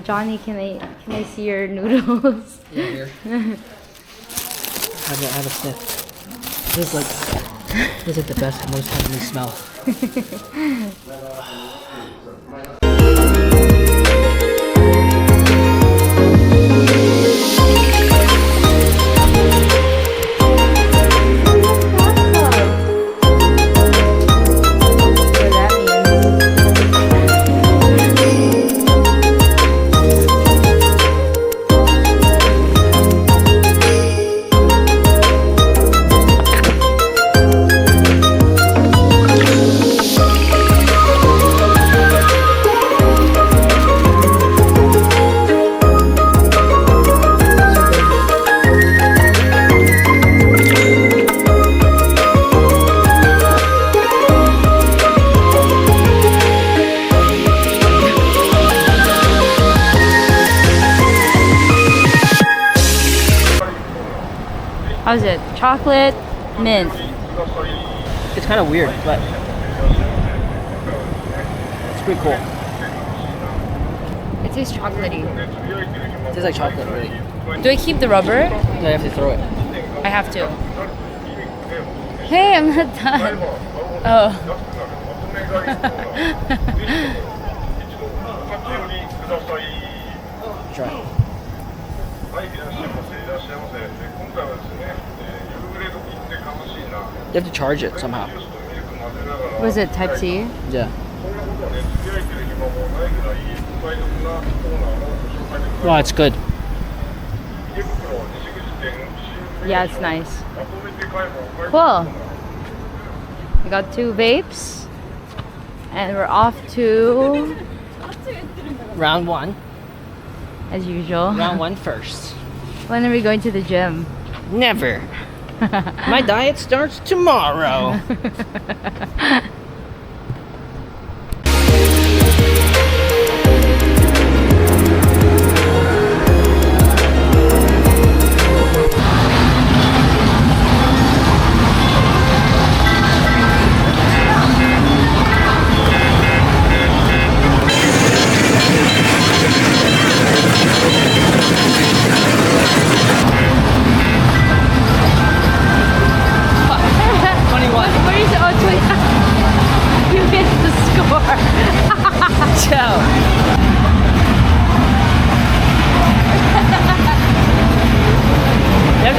Johnny, can I see your noodles? Yeah, here. Have a sniff. This is like the best, most heavenly smell. How's it? Chocolate, mint. It's kind of weird, but it's pretty cool. It tastes chocolatey. It tastes like chocolate, really. Do I keep the rubber? No, you have to throw it. I have to. Hey, I'm not done. Oh. Try. You have to charge it somehow. Was it Type C? Yeah. Wow, it's good. Yeah, it's nice. Cool. We got 2 vapes. And we're off to... Round 1. As usual. Round 1 first. When are we going to the gym? Never. My diet starts tomorrow.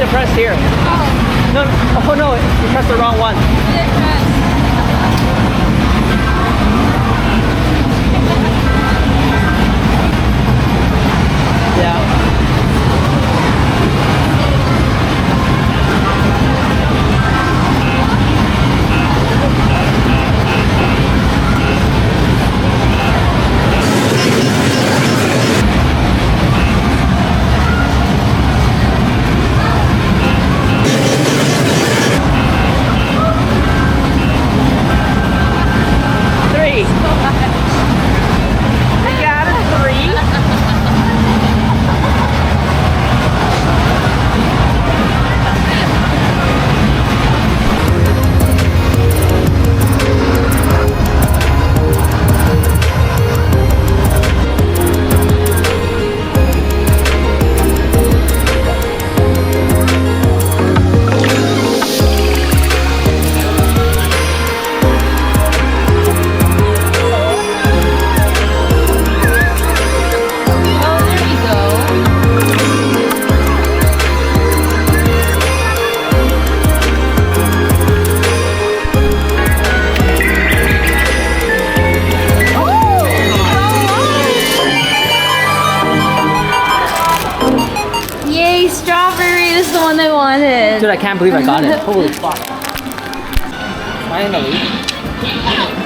Press here. Oh. No, oh no, you pressed the wrong one. Yeah. Dude, I can't believe I got it. Holy fuck. Finally.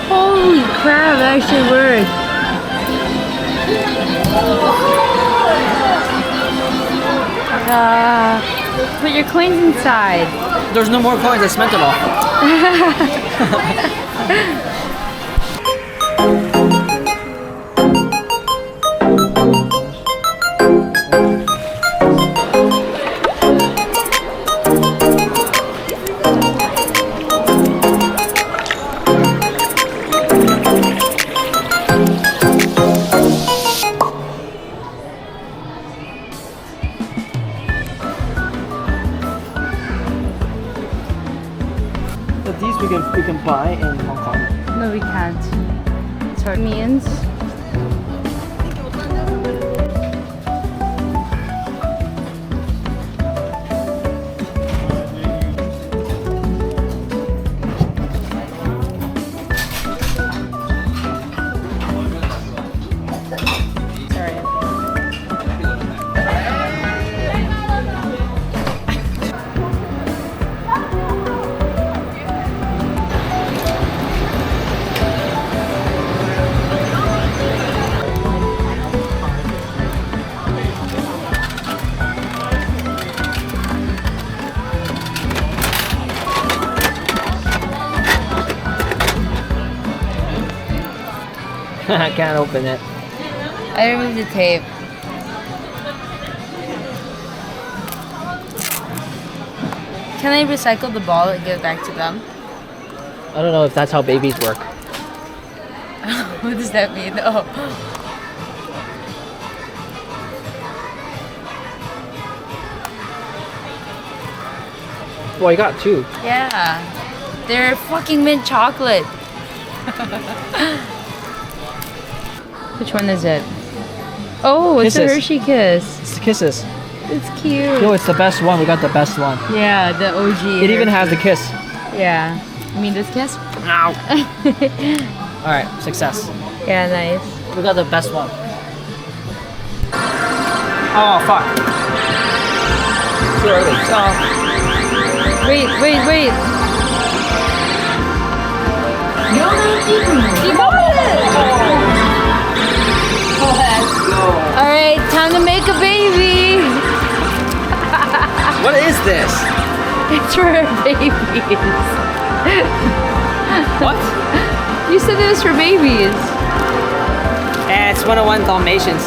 Holy crap, that actually worked. Put your coins inside. There's no more coins, I spent it all. But these we can buy in Hong Kong. No, we can't. It's for means. Sorry. I can't open it. I removed the tape. Can I recycle the ball and give it back to them? I don't know if that's how babies work. What does that mean? Oh. Well, I got two. Yeah. They're fucking mint chocolate. Which one is it? Oh, it's a Kisses. Hershey Kiss. It's the kisses. It's cute. Yo, it's the best one. We got the best one. Yeah, the OG. It even has the kiss. Yeah. You mean this kiss? Ow. Alright, success. Yeah, nice. We got the best one. Oh, fuck. Too early. So. Wait. Let's go. Alright, time to make a baby. What is this? It's for babies. What? You said it was for babies. It's 101 Dalmatians.